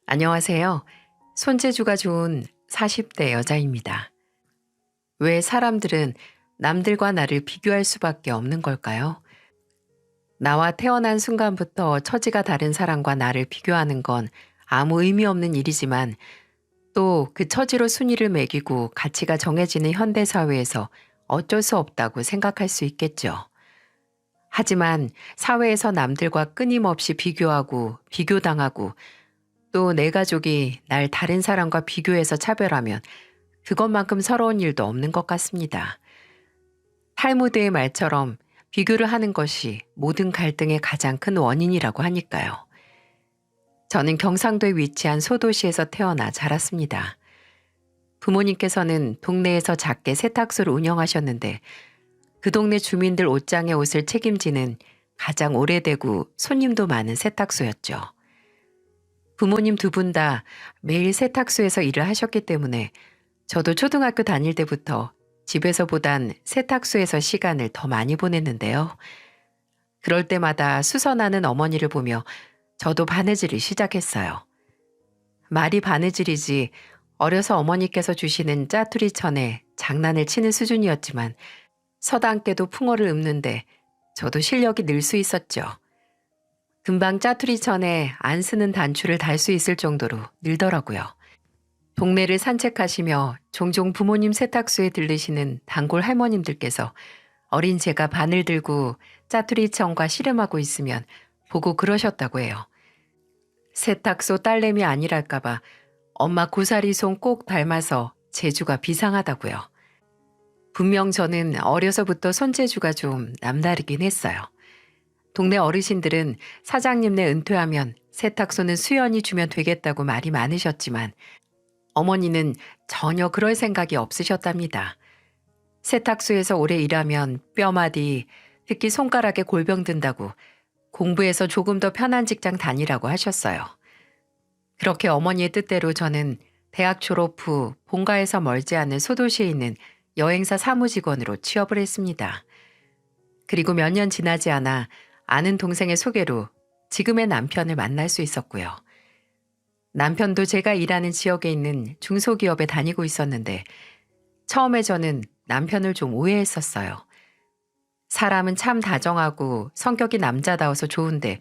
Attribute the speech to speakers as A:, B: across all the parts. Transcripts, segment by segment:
A: 안녕하세요. 손재주가 좋은 40대 여자입니다. 왜 사람들은 남들과 나를 비교할 수밖에 없는 걸까요? 나와 태어난 순간부터 처지가 다른 사람과 나를 비교하는 건 아무 의미 없는 일이지만 또 그 처지로 순위를 매기고 가치가 정해지는 현대 사회에서 어쩔 수 없다고 생각할 수 있겠죠. 하지만 사회에서 남들과 끊임없이 비교하고 비교당하고 또 내 가족이 날 다른 사람과 비교해서 차별하면 그것만큼 서러운 일도 없는 것 같습니다. 탈무드의 말처럼 비교를 하는 것이 모든 갈등의 가장 큰 원인이라고 하니까요. 저는 경상도에 위치한 소도시에서 태어나 자랐습니다. 부모님께서는 동네에서 작게 세탁소를 운영하셨는데 그 동네 주민들 옷장의 옷을 책임지는 가장 오래되고 손님도 많은 세탁소였죠. 부모님 두 분 다 매일 세탁소에서 일을 하셨기 때문에 저도 초등학교 다닐 때부터 집에서보단 세탁소에서 시간을 더 많이 보냈는데요. 그럴 때마다 수선하는 어머니를 보며 저도 바느질을 시작했어요. 말이 바느질이지 어려서 어머니께서 주시는 짜투리 천에 장난을 치는 수준이었지만 서당께도 풍어를 읊는데 저도 실력이 늘 수 있었죠. 금방 짜투리 천에 안 쓰는 단추를 달 수 있을 정도로 늘더라고요. 동네를 산책하시며 종종 부모님 세탁소에 들르시는 단골 할머님들께서 어린 제가 바늘 들고 짜투리 천과 씨름하고 있으면 보고 그러셨다고 해요. 세탁소 딸내미 아니랄까봐 엄마 고사리 손 꼭 닮아서 재주가 비상하다고요. 분명 저는 어려서부터 손재주가 좀 남다르긴 했어요. 동네 어르신들은 사장님네 은퇴하면 세탁소는 수연이 주면 되겠다고 말이 많으셨지만 어머니는 전혀 그럴 생각이 없으셨답니다. 세탁소에서 오래 일하면 뼈마디, 특히 손가락에 골병 든다고 공부해서 조금 더 편한 직장 다니라고 하셨어요. 그렇게 어머니의 뜻대로 저는 대학 졸업 후 본가에서 멀지 않은 소도시에 있는 여행사 사무직원으로 취업을 했습니다. 그리고 몇 년 지나지 않아 아는 동생의 소개로 지금의 남편을 만날 수 있었고요. 남편도 제가 일하는 지역에 있는 중소기업에 다니고 있었는데 처음에 저는 남편을 좀 오해했었어요. 사람은 참 다정하고 성격이 남자다워서 좋은데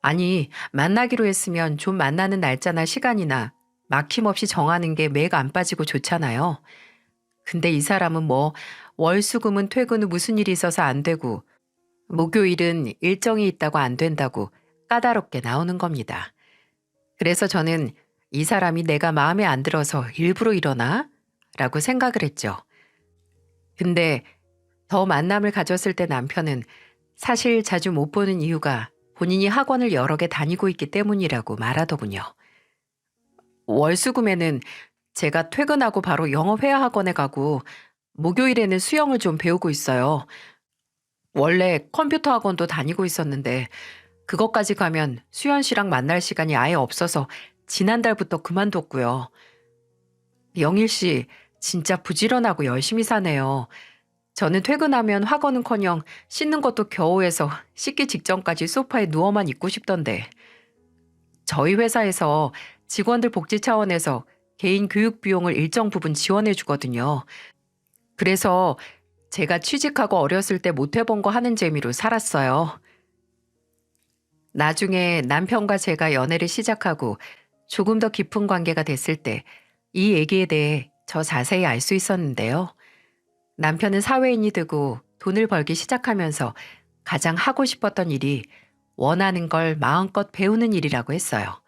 A: 아니 만나기로 했으면 좀 만나는 날짜나 시간이나 막힘없이 정하는 게 맥 안 빠지고 좋잖아요. 근데 이 사람은 뭐 월수금은 퇴근 후 무슨 일이 있어서 안 되고 목요일은 일정이 있다고 안 된다고 까다롭게 나오는 겁니다. 그래서 저는 이 사람이 내가 마음에 안 들어서 일부러 이러나? 라고 생각을 했죠. 근데 더 만남을 가졌을 때 남편은 사실 자주 못 보는 이유가 본인이 학원을 여러 개 다니고 있기 때문이라고 말하더군요. 월수금에는 제가 퇴근하고 바로 영어회화 학원에 가고 목요일에는 수영을 좀 배우고 있어요. 원래 컴퓨터 학원도 다니고 있었는데 그것까지 가면 수연 씨랑 만날 시간이 아예 없어서 지난달부터 그만뒀고요. 영일 씨 진짜 부지런하고 열심히 사네요. 저는 퇴근하면 학원은커녕 씻는 것도 겨우 해서 씻기 직전까지 소파에 누워만 있고 싶던데. 저희 회사에서 직원들 복지 차원에서 개인 교육 비용을 일정 부분 지원해 주거든요. 그래서 제가 취직하고 어렸을 때 못 해본 거 하는 재미로 살았어요. 나중에 남편과 제가 연애를 시작하고 조금 더 깊은 관계가 됐을 때 이 얘기에 대해 더 자세히 알 수 있었는데요. 남편은 사회인이 되고 돈을 벌기 시작하면서 가장 하고 싶었던 일이 원하는 걸 마음껏 배우는 일이라고 했어요.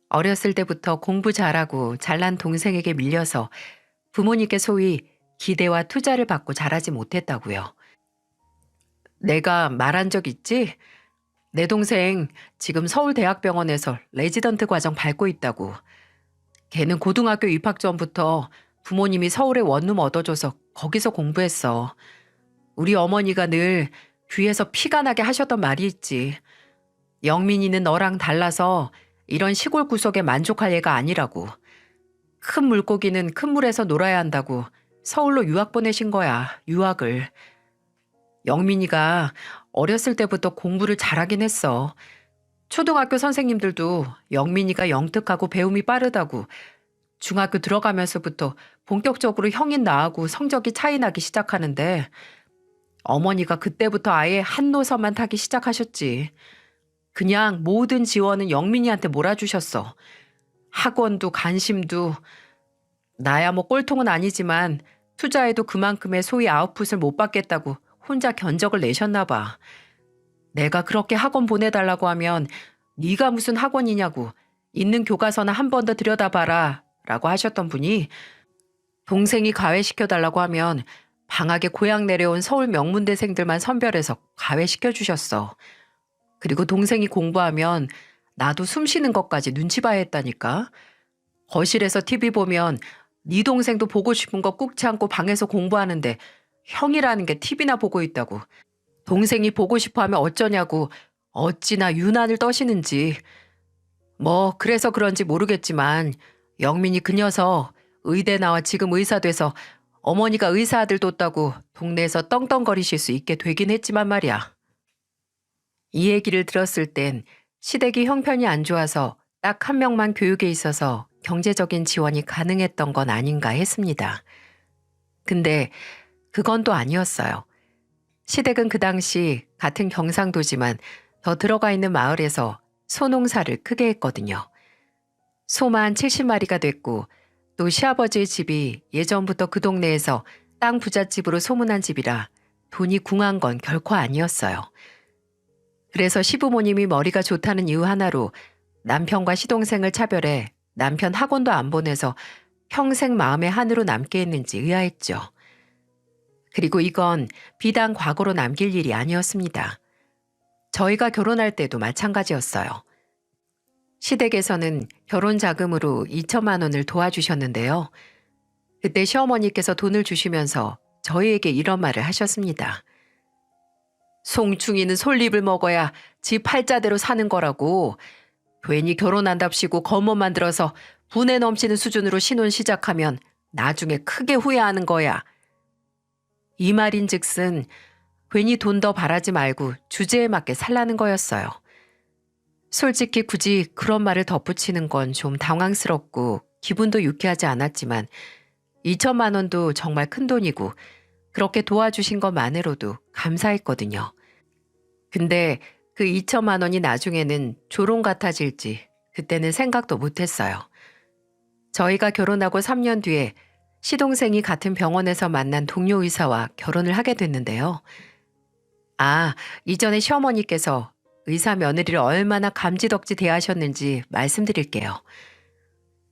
A: 어렸을 때부터 공부 잘하고 잘난 동생에게 밀려서 부모님께 소위 기대와 투자를 받고 자라지 못했다고요. 내가 말한 적 있지? 내 동생 지금 서울대학병원에서 레지던트 과정 밟고 있다고. 걔는 고등학교 입학 전부터 부모님이 서울에 원룸 얻어줘서 거기서 공부했어. 우리 어머니가 늘 귀에서 피가 나게 하셨던 말이 있지. 영민이는 너랑 달라서 이런 시골 구석에 만족할 애가 아니라고. 큰 물고기는 큰 물에서 놀아야 한다고 서울로 유학 보내신 거야, 유학을. 영민이가 어렸을 때부터 공부를 잘하긴 했어. 초등학교 선생님들도 영민이가 영특하고 배움이 빠르다고 중학교 들어가면서부터 본격적으로 형인 나하고 성적이 차이 나기 시작하는데 어머니가 그때부터 아예 한 노선만 타기 시작하셨지. 그냥 모든 지원은 영민이한테 몰아주셨어. 학원도 간심도. 나야 뭐 꼴통은 아니지만 투자해도 그만큼의 소위 아웃풋을 못 받겠다고 혼자 견적을 내셨나 봐. 내가 그렇게 학원 보내달라고 하면 네가 무슨 학원이냐고, 있는 교과서나 한 번 더 들여다봐라 라고 하셨던 분이 동생이 과외시켜달라고 하면 방학에 고향 내려온 서울 명문대생들만 선별해서 과외시켜주셨어. 그리고 동생이 공부하면 나도 숨 쉬는 것까지 눈치 봐야 했다니까. 거실에서 TV 보면 네 동생도 보고 싶은 거 꾹 참고 방에서 공부하는데 형이라는 게 TV나 보고 있다고. 동생이 보고 싶어 하면 어쩌냐고 어찌나 유난을 떠시는지. 뭐 그래서 그런지 모르겠지만 영민이 그 녀석 의대 나와 지금 의사 돼서 어머니가 의사 아들 뒀다고 동네에서 떵떵거리실 수 있게 되긴 했지만 말이야. 이 얘기를 들었을 땐 시댁이 형편이 안 좋아서 딱 한 명만 교육에 있어서 경제적인 지원이 가능했던 건 아닌가 했습니다. 근데 그건 또 아니었어요. 시댁은 그 당시 같은 경상도지만 더 들어가 있는 마을에서 소농사를 크게 했거든요. 소만 70마리가 됐고 또 시아버지의 집이 예전부터 그 동네에서 땅 부잣집으로 소문난 집이라 돈이 궁한 건 결코 아니었어요. 그래서 시부모님이 머리가 좋다는 이유 하나로 남편과 시동생을 차별해 남편 학원도 안 보내서 평생 마음의 한으로 남게 했는지 의아했죠. 그리고 이건 비단 과거로 남길 일이 아니었습니다. 저희가 결혼할 때도 마찬가지였어요. 시댁에서는 결혼 자금으로 2천만 원을 도와주셨는데요. 그때 시어머니께서 돈을 주시면서 저희에게 이런 말을 하셨습니다. 송충이는 솔잎을 먹어야 지 팔자대로 사는 거라고. 괜히 결혼한답시고 겉멋 만들어서 분에 넘치는 수준으로 신혼 시작하면 나중에 크게 후회하는 거야. 이 말인즉슨 괜히 돈 더 바라지 말고 주제에 맞게 살라는 거였어요. 솔직히 굳이 그런 말을 덧붙이는 건 좀 당황스럽고 기분도 유쾌하지 않았지만 2천만 원도 정말 큰 돈이고 그렇게 도와주신 것만으로도 감사했거든요. 근데 그 2천만 원이 나중에는 조롱 같아질지 그때는 생각도 못했어요. 저희가 결혼하고 3년 뒤에 시동생이 같은 병원에서 만난 동료 의사와 결혼을 하게 됐는데요. 이전에 시어머니께서 의사 며느리를 얼마나 감지덕지 대하셨는지 말씀드릴게요.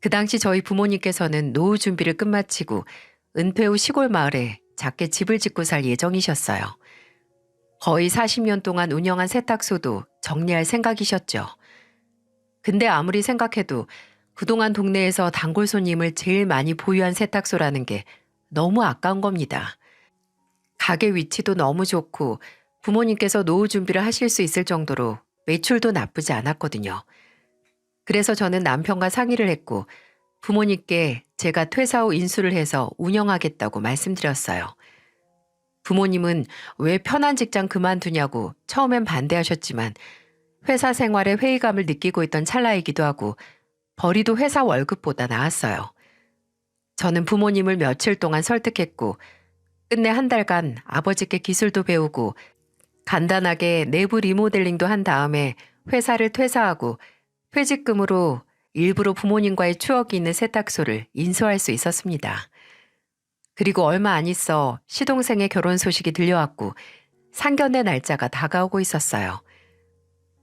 A: 그 당시 저희 부모님께서는 노후 준비를 끝마치고 은퇴 후 시골 마을에 작게 집을 짓고 살 예정이셨어요. 거의 40년 동안 운영한 세탁소도 정리할 생각이셨죠. 근데 아무리 생각해도 그동안 동네에서 단골 손님을 제일 많이 보유한 세탁소라는 게 너무 아까운 겁니다. 가게 위치도 너무 좋고 부모님께서 노후 준비를 하실 수 있을 정도로 매출도 나쁘지 않았거든요. 그래서 저는 남편과 상의를 했고 부모님께 제가 퇴사 후 인수를 해서 운영하겠다고 말씀드렸어요. 부모님은 왜 편한 직장 그만두냐고 처음엔 반대하셨지만 회사 생활에 회의감을 느끼고 있던 찰나이기도 하고 벌이도 회사 월급보다 나았어요. 저는 부모님을 며칠 동안 설득했고 끝내 한 달간 아버지께 기술도 배우고 간단하게 내부 리모델링도 한 다음에 회사를 퇴사하고 퇴직금으로 일부러 부모님과의 추억이 있는 세탁소를 인수할 수 있었습니다. 그리고 얼마 안 있어 시동생의 결혼 소식이 들려왔고 상견례 날짜가 다가오고 있었어요.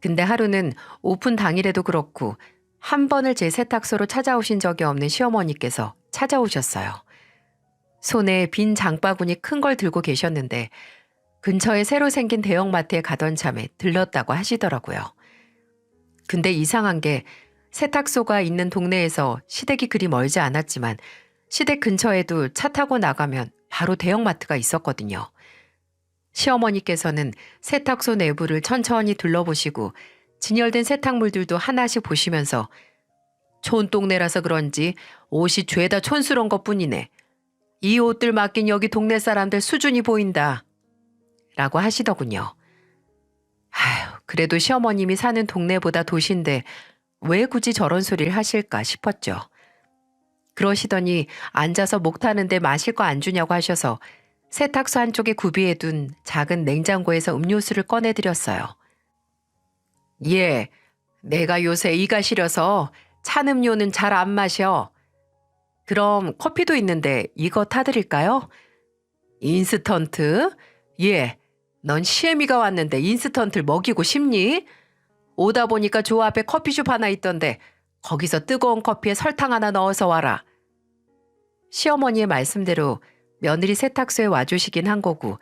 A: 근데 하루는 오픈 당일에도 그렇고 한 번을 제 세탁소로 찾아오신 적이 없는 시어머니께서 찾아오셨어요. 손에 빈 장바구니 큰 걸 들고 계셨는데 근처에 새로 생긴 대형마트에 가던 참에 들렀다고 하시더라고요. 근데 이상한 게 세탁소가 있는 동네에서 시댁이 그리 멀지 않았지만 시댁 근처에도 차 타고 나가면 바로 대형마트가 있었거든요. 시어머니께서는 세탁소 내부를 천천히 둘러보시고 진열된 세탁물들도 하나씩 보시면서 촌동네라서 그런지 옷이 죄다 촌스러운 것뿐이네. 이 옷들 맡긴 여기 동네 사람들 수준이 보인다. 라고 하시더군요. 그래도 시어머님이 사는 동네보다 도시인데 왜 굳이 저런 소리를 하실까 싶었죠. 그러시더니 앉아서 목 타는데 마실 거 안 주냐고 하셔서 세탁소 한쪽에 구비해둔 작은 냉장고에서 음료수를 꺼내드렸어요. 예, 내가 요새 이가 시려서 찬 음료는 잘 안 마셔. 그럼 커피도 있는데 이거 타드릴까요? 인스턴트? 예, 넌 시애미가 왔는데 인스턴트를 먹이고 싶니? 오다 보니까 조 앞에 커피숍 하나 있던데 거기서 뜨거운 커피에 설탕 하나 넣어서 와라. 시어머니의 말씀대로 며느리 세탁소에 와주시긴 한 거고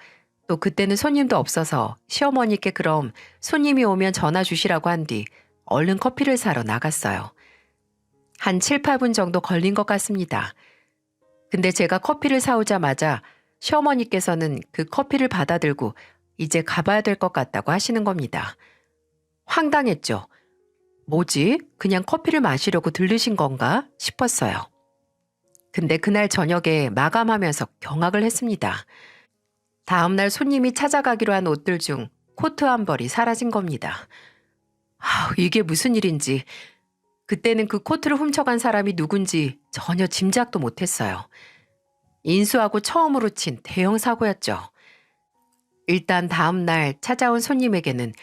A: 또 그때는 손님도 없어서 시어머니께 그럼 손님이 오면 전화 주시라고 한 뒤 얼른 커피를 사러 나갔어요. 한 7, 8분 정도 걸린 것 같습니다. 근데 제가 커피를 사오자마자 시어머니께서는 그 커피를 받아들고 이제 가봐야 될 것 같다고 하시는 겁니다. 황당했죠. 뭐지? 그냥 커피를 마시려고 들르신 건가 싶었어요. 근데 그날 저녁에 마감하면서 경악을 했습니다. 다음날 손님이 찾아가기로 한 옷들 중 코트 한 벌이 사라진 겁니다. 이게 무슨 일인지 그때는 그 코트를 훔쳐간 사람이 누군지 전혀 짐작도 못했어요. 인수하고 처음으로 친 대형 사고였죠. 일단 다음날 찾아온 손님에게는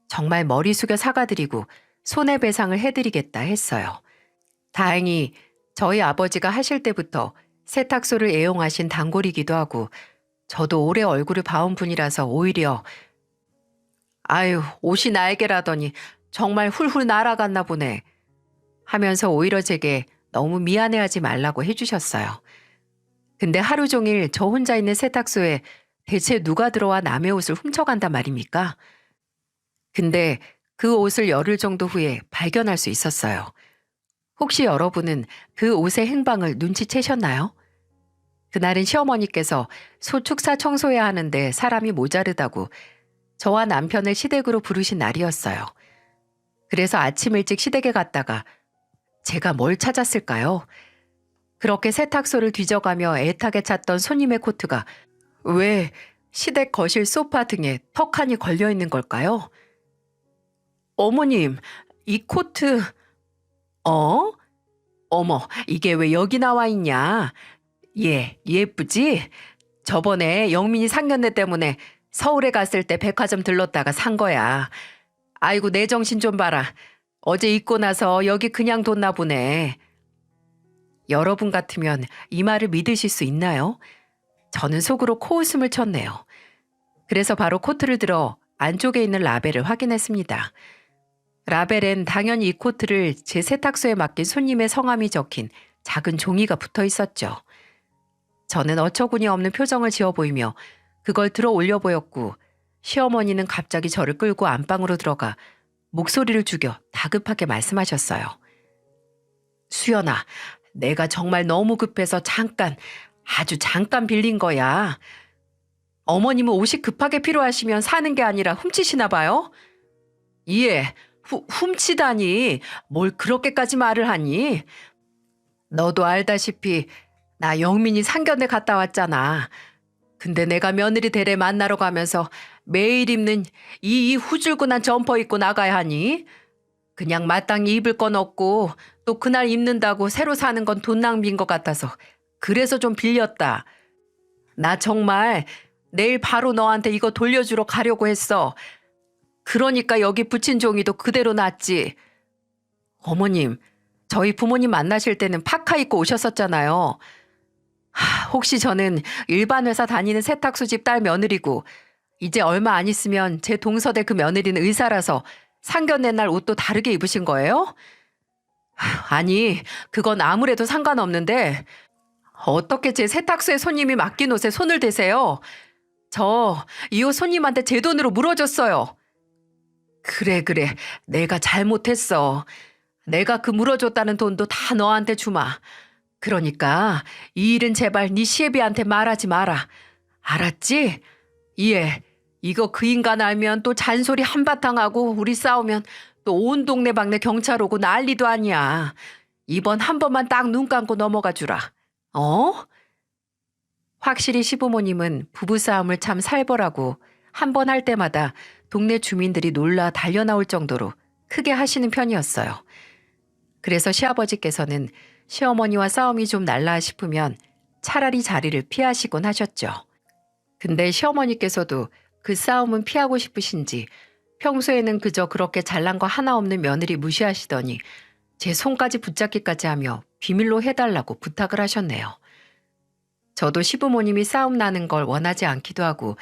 A: 정말 머리 숙여 사과드리고 손해배상을 해드리겠다 했어요. 다행히 저희 아버지가 하실 때부터 세탁소를 애용하신 단골이기도 하고 저도 오래 얼굴을 봐온 분이라서 오히려 아유 옷이 날개라더니 정말 훌훌 날아갔나 보네 하면서 오히려 제게 너무 미안해하지 말라고 해주셨어요. 근데 하루 종일 저 혼자 있는 세탁소에 대체 누가 들어와 남의 옷을 훔쳐간단 말입니까? 근데 그 옷을 열흘 정도 후에 발견할 수 있었어요. 혹시 여러분은 그 옷의 행방을 눈치채셨나요? 그날은 시어머니께서 소축사 청소해야 하는데 사람이 모자르다고 저와 남편을 시댁으로 부르신 날이었어요. 그래서 아침 일찍 시댁에 갔다가 제가 뭘 찾았을까요? 그렇게 세탁소를 뒤져가며 애타게 찾던 손님의 코트가 왜 시댁 거실 소파 등에 턱하니 걸려있는 걸까요? 어머님, 이 코트... 어머, 이게 왜 여기 나와 있냐? 예, 예쁘지? 저번에 영민이 상견례 때문에 서울에 갔을 때 백화점 들렀다가 산 거야. 아이고, 내 정신 좀 봐라. 어제 입고 나서 여기 그냥 뒀나 보네. 여러분 같으면 이 말을 믿으실 수 있나요? 저는 속으로 코웃음을 쳤네요. 그래서 바로 코트를 들어 안쪽에 있는 라벨을 확인했습니다. 라벨엔 당연히 이 코트를 제 세탁소에 맡긴 손님의 성함이 적힌 작은 종이가 붙어 있었죠. 저는 어처구니 없는 표정을 지어 보이며 그걸 들어 올려 보였고 시어머니는 갑자기 저를 끌고 안방으로 들어가 목소리를 죽여 다급하게 말씀하셨어요. 수연아, 내가 정말 너무 급해서 아주 잠깐 빌린 거야. 어머님은 옷이 급하게 필요하시면 사는 게 아니라 훔치시나 봐요? 예, 훔치다니 뭘 그렇게까지 말을 하니? 너도 알다시피 나 영민이 상견례 갔다 왔잖아. 근데 내가 며느리 대래 만나러 가면서 매일 입는 이 후줄근한 점퍼 입고 나가야 하니? 그냥 마땅히 입을 건 없고 또 그날 입는다고 새로 사는 건 돈 낭비인 것 같아서 그래서 좀 빌렸다. 나 정말 내일 바로 너한테 이거 돌려주러 가려고 했어. 그러니까 여기 붙인 종이도 그대로 놨지. 어머님, 저희 부모님 만나실 때는 파카 입고 오셨었잖아요. 혹시 저는 일반 회사 다니는 세탁소 집 딸 며느리고 이제 얼마 안 있으면 제 동서대 그 며느리는 의사라서 상견례 날 옷도 다르게 입으신 거예요? 아니, 그건 아무래도 상관없는데 어떻게 제 세탁소에 손님이 맡긴 옷에 손을 대세요? 저 이 옷 손님한테 제 돈으로 물어줬어요. 그래, 내가 잘못했어. 내가 그 물어줬다는 돈도 다 너한테 주마. 그러니까 이 일은 제발 네 시애비한테 말하지 마라. 알았지? 예, 이거 그 인간 알면 또 잔소리 한바탕 하고 우리 싸우면 또 온 동네방네 경찰 오고 난리도 아니야. 이번 한 번만 딱 눈 감고 넘어가 주라. 확실히 시부모님은 부부싸움을 참 살벌하고 한 번 할 때마다 동네 주민들이 놀라 달려나올 정도로 크게 하시는 편이었어요. 그래서 시아버지께서는 시어머니와 싸움이 좀 날라 싶으면 차라리 자리를 피하시곤 하셨죠. 근데 시어머니께서도 그 싸움은 피하고 싶으신지 평소에는 그저 그렇게 잘난 거 하나 없는 며느리 무시하시더니 제 손까지 붙잡기까지 하며 비밀로 해달라고 부탁을 하셨네요. 저도 시부모님이 싸움 나는 걸 원하지 않기도 하고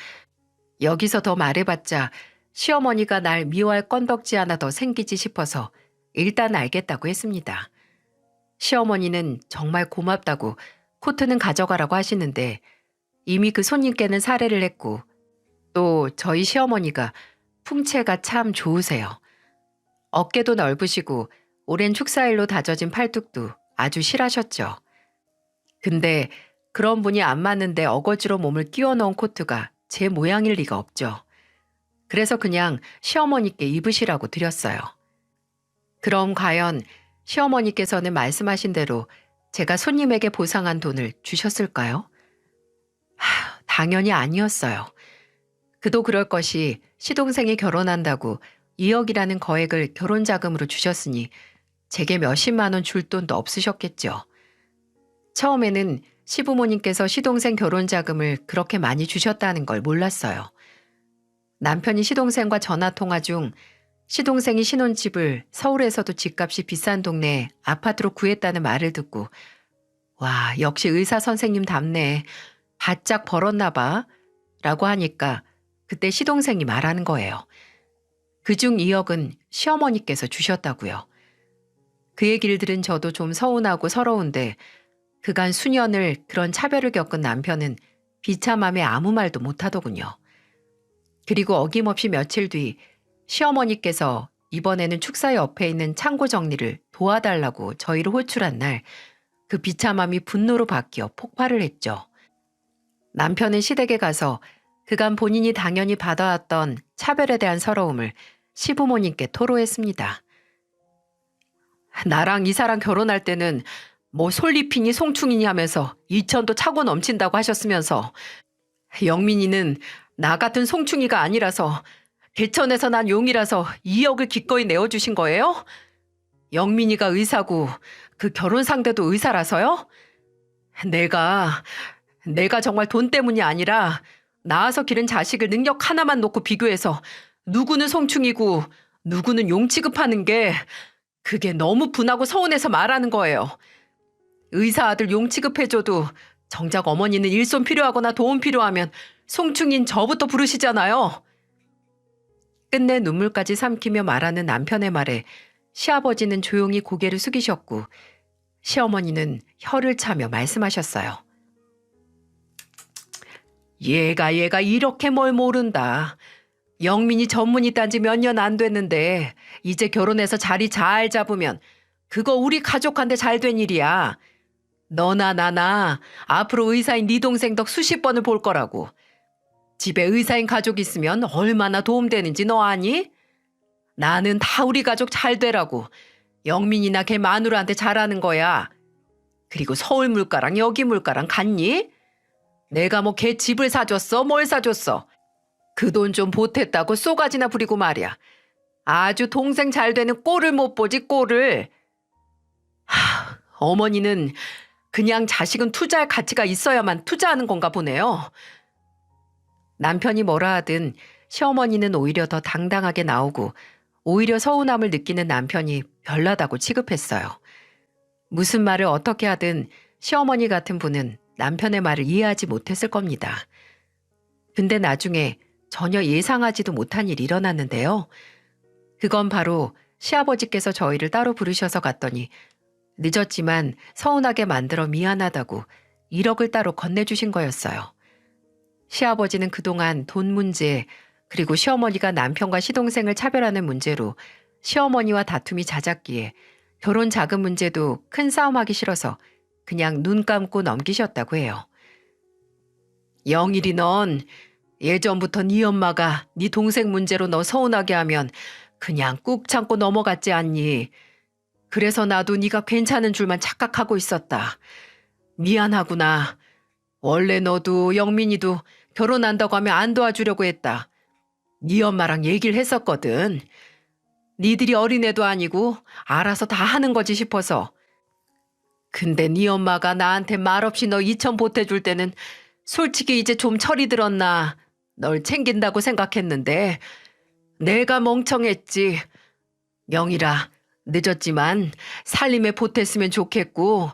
A: 여기서 더 말해봤자 시어머니가 날 미워할 건덕지 하나 더 생기지 싶어서 일단 알겠다고 했습니다. 시어머니는 정말 고맙다고 코트는 가져가라고 하시는데 이미 그 손님께는 사례를 했고 또 저희 시어머니가 풍채가 참 좋으세요. 어깨도 넓으시고 오랜 축사일로 다져진 팔뚝도 아주 실하셨죠. 근데 그런 분이 안 맞는데 어거지로 몸을 끼워 넣은 코트가 제 모양일 리가 없죠. 그래서 그냥 시어머니께 입으시라고 드렸어요. 그럼 과연 시어머니께서는 말씀하신 대로 제가 손님에게 보상한 돈을 주셨을까요? 당연히 아니었어요. 그도 그럴 것이 시동생이 결혼한다고 2억이라는 거액을 결혼자금으로 주셨으니 제게 몇십만 원 줄 돈도 없으셨겠죠. 처음에는 시부모님께서 시동생 결혼자금을 그렇게 많이 주셨다는 걸 몰랐어요. 남편이 시동생과 전화통화 중 시동생이 신혼집을 서울에서도 집값이 비싼 동네에 아파트로 구했다는 말을 듣고 와, 역시 의사 선생님답네. 바짝 벌었나 봐. 라고 하니까 그때 시동생이 말하는 거예요. 그중 2억은 시어머니께서 주셨다고요. 그 얘기를 들은 저도 좀 서운하고 서러운데 그간 수년을 그런 차별을 겪은 남편은 비참함에 아무 말도 못하더군요. 그리고 어김없이 며칠 뒤 시어머니께서 이번에는 축사 옆에 있는 창고 정리를 도와달라고 저희를 호출한 날 그 비참함이 분노로 바뀌어 폭발을 했죠. 남편은 시댁에 가서 그간 본인이 당연히 받아왔던 차별에 대한 서러움을 시부모님께 토로했습니다. 나랑 이 사람 결혼할 때는 뭐 솔잎이니 송충이니 하면서 이천도 차고 넘친다고 하셨으면서 영민이는 나 같은 송충이가 아니라서 개천에서 난 용이라서 2억을 기꺼이 내어주신 거예요? 영민이가 의사고 그 결혼 상대도 의사라서요? 내가 정말 돈 때문이 아니라 낳아서 기른 자식을 능력 하나만 놓고 비교해서 누구는 송충이고 누구는 용 취급하는 게 그게 너무 분하고 서운해서 말하는 거예요. 의사 아들 용 취급해줘도 정작 어머니는 일손 필요하거나 도움 필요하면 송충인 저부터 부르시잖아요. 끝내 눈물까지 삼키며 말하는 남편의 말에 시아버지는 조용히 고개를 숙이셨고 시어머니는 혀를 차며 말씀하셨어요. 얘가 이렇게 뭘 모른다. 영민이 전문의 딴 지 몇 년 안 됐는데 이제 결혼해서 자리 잘 잡으면 그거 우리 가족한테 잘 된 일이야. 너나 나나 앞으로 의사인 네 동생 덕 수십 번을 볼 거라고. 집에 의사인 가족 있으면 얼마나 도움되는지 너 아니? 나는 다 우리 가족 잘 되라고. 영민이나 걔 마누라한테 잘하는 거야. 그리고 서울 물가랑 여기 물가랑 같니? 내가 뭐 걔 집을 사줬어? 뭘 사줬어? 그 돈 좀 보탰다고 쏘가지나 부리고 말이야. 아주 동생 잘 되는 꼴을 못 보지 꼴을. 어머니는 그냥 자식은 투자할 가치가 있어야만 투자하는 건가 보네요. 남편이 뭐라 하든 시어머니는 오히려 더 당당하게 나오고 오히려 서운함을 느끼는 남편이 별나다고 취급했어요. 무슨 말을 어떻게 하든 시어머니 같은 분은 남편의 말을 이해하지 못했을 겁니다. 근데 나중에 전혀 예상하지도 못한 일이 일어났는데요. 그건 바로 시아버지께서 저희를 따로 부르셔서 갔더니 늦었지만 서운하게 만들어 미안하다고 1억을 따로 건네주신 거였어요. 시아버지는 그동안 돈 문제 그리고 시어머니가 남편과 시동생을 차별하는 문제로 시어머니와 다툼이 잦았기에 결혼 자금 문제도 큰 싸움하기 싫어서 그냥 눈 감고 넘기셨다고 해요. 영일이 넌 예전부터 네 엄마가 네 동생 문제로 너 서운하게 하면 그냥 꾹 참고 넘어갔지 않니? 그래서 나도 네가 괜찮은 줄만 착각하고 있었다. 미안하구나. 원래 너도 영민이도 결혼한다고 하면 안 도와주려고 했다. 네 엄마랑 얘기를 했었거든. 니들이 어린애도 아니고 알아서 다 하는 거지 싶어서. 근데 네 엄마가 나한테 말없이 너 2천 보태줄 때는 솔직히 이제 좀 철이 들었나 널 챙긴다고 생각했는데 내가 멍청했지. 영일아, 늦었지만 살림에 보탰으면 좋겠고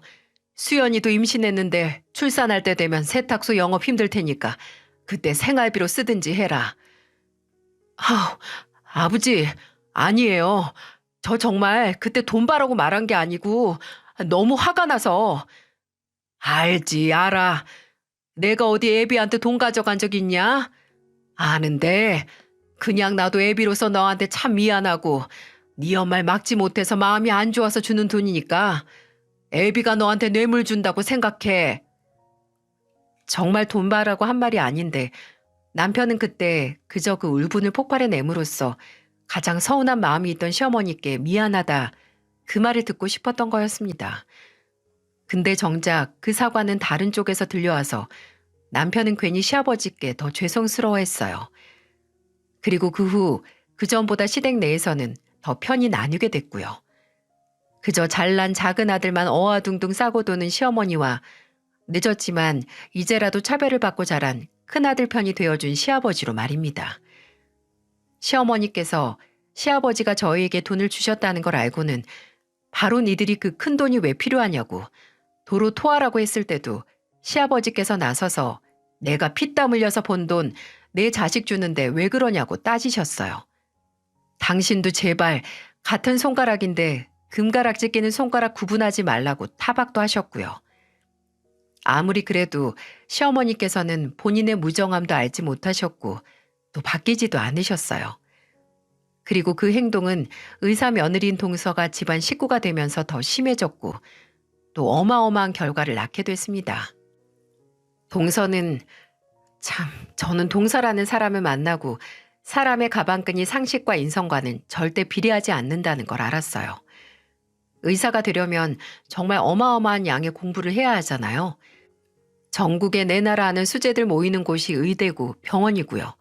A: 수연이도 임신했는데 출산할 때 되면 세탁소 영업 힘들 테니까 그때 생활비로 쓰든지 해라. 아우, 아버지, 아니에요. 저 정말 그때 돈 바라고 말한 게 아니고 너무 화가 나서. 알지, 알아. 내가 어디 애비한테 돈 가져간 적 있냐? 아는데 그냥 나도 애비로서 너한테 참 미안하고 네 엄마를 막지 못해서 마음이 안 좋아서 주는 돈이니까 애비가 너한테 뇌물 준다고 생각해. 정말 돈 바라고 한 말이 아닌데 남편은 그때 그저 그 울분을 폭발해냄으로써 가장 서운한 마음이 있던 시어머니께 미안하다 그 말을 듣고 싶었던 거였습니다. 근데 정작 그 사과는 다른 쪽에서 들려와서 남편은 괜히 시아버지께 더 죄송스러워했어요. 그리고 그 후 그전보다 시댁 내에서는 더 편이 나뉘게 됐고요. 그저 잘난 작은 아들만 어아둥둥 싸고 도는 시어머니와 늦었지만 이제라도 차별을 받고 자란 큰아들 편이 되어준 시아버지로 말입니다. 시어머니께서 시아버지가 저희에게 돈을 주셨다는 걸 알고는 바로 니들이 그 큰 돈이 왜 필요하냐고 도로 토하라고 했을 때도 시아버지께서 나서서 내가 피땀 흘려서 번 돈 내 자식 주는데 왜 그러냐고 따지셨어요. 당신도 제발 같은 손가락인데 금가락지 끼는 손가락 구분하지 말라고 타박도 하셨고요. 아무리 그래도 시어머니께서는 본인의 무정함도 알지 못하셨고 또 바뀌지도 않으셨어요. 그리고 그 행동은 의사 며느리인 동서가 집안 식구가 되면서 더 심해졌고 또 어마어마한 결과를 낳게 됐습니다. 동서는 저는 동서라는 사람을 만나고 사람의 가방끈이 상식과 인성과는 절대 비례하지 않는다는 걸 알았어요. 의사가 되려면 정말 어마어마한 양의 공부를 해야 하잖아요. 전국에 내 나라 아는 수재들 모이는 곳이 의대고 병원이고요.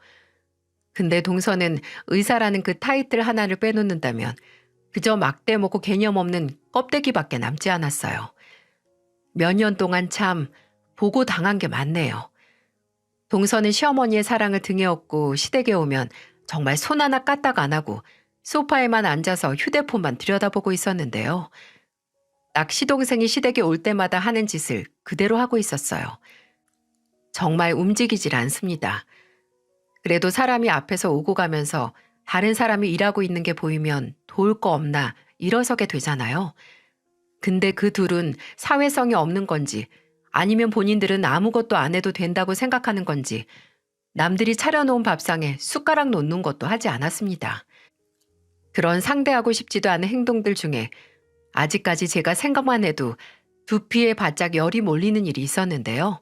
A: 근데 동서는 의사라는 그 타이틀 하나를 빼놓는다면 그저 막대 먹고 개념 없는 껍데기밖에 남지 않았어요. 몇 년 동안 참 보고 당한 게 많네요. 동서는 시어머니의 사랑을 등에 업고 시댁에 오면 정말 손 하나 까딱 안 하고 소파에만 앉아서 휴대폰만 들여다보고 있었는데요. 딱 시동생이 시댁에 올 때마다 하는 짓을 그대로 하고 있었어요. 정말 움직이질 않습니다. 그래도 사람이 앞에서 오고 가면서 다른 사람이 일하고 있는 게 보이면 도울 거 없나 일어서게 되잖아요. 근데 그 둘은 사회성이 없는 건지 아니면 본인들은 아무것도 안 해도 된다고 생각하는 건지 남들이 차려놓은 밥상에 숟가락 놓는 것도 하지 않았습니다. 그런 상대하고 싶지도 않은 행동들 중에 아직까지 제가 생각만 해도 두피에 바짝 열이 몰리는 일이 있었는데요.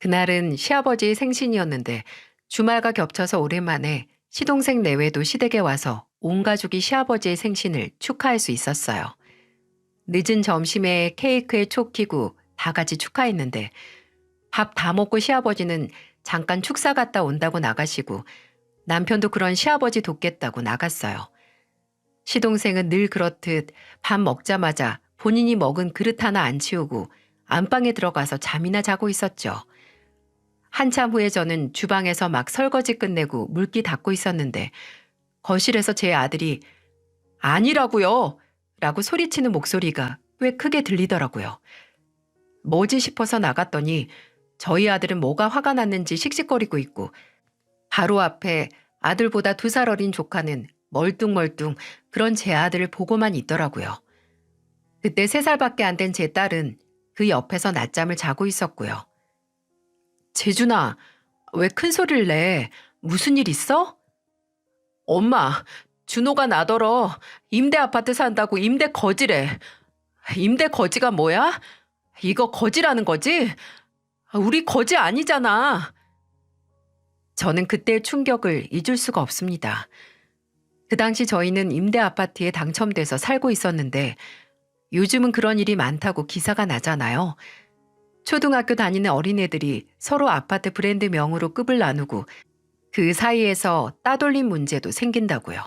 A: 그날은 시아버지의 생신이었는데 주말과 겹쳐서 오랜만에 시동생 내외도 시댁에 와서 온 가족이 시아버지의 생신을 축하할 수 있었어요. 늦은 점심에 케이크에 촉 피고 다 같이 축하했는데 밥 다 먹고 시아버지는 잠깐 축사 갔다 온다고 나가시고 남편도 그런 시아버지 돕겠다고 나갔어요. 시동생은 늘 그렇듯 밥 먹자마자 본인이 먹은 그릇 하나 안 치우고 안방에 들어가서 잠이나 자고 있었죠. 한참 후에 저는 주방에서 막 설거지 끝내고 물기 닦고 있었는데 거실에서 제 아들이 아니라고요! 라고 소리치는 목소리가 꽤 크게 들리더라고요. 뭐지 싶어서 나갔더니 저희 아들은 뭐가 화가 났는지 씩씩거리고 있고 바로 앞에 아들보다 2살 어린 조카는 멀뚱멀뚱 그런 제 아들을 보고만 있더라고요. 그때 3살밖에 안 된 제 딸은 그 옆에서 낮잠을 자고 있었고요. 재준아, 왜 큰 소리를 내? 무슨 일 있어? 엄마, 준호가 나더러 임대 아파트 산다고 임대 거지래. 임대 거지가 뭐야? 이거 거지라는 거지? 우리 거지 아니잖아. 저는 그때의 충격을 잊을 수가 없습니다. 그 당시 저희는 임대 아파트에 당첨돼서 살고 있었는데 요즘은 그런 일이 많다고 기사가 나잖아요. 초등학교 다니는 어린애들이 서로 아파트 브랜드 명으로 급을 나누고 그 사이에서 따돌림 문제도 생긴다고요.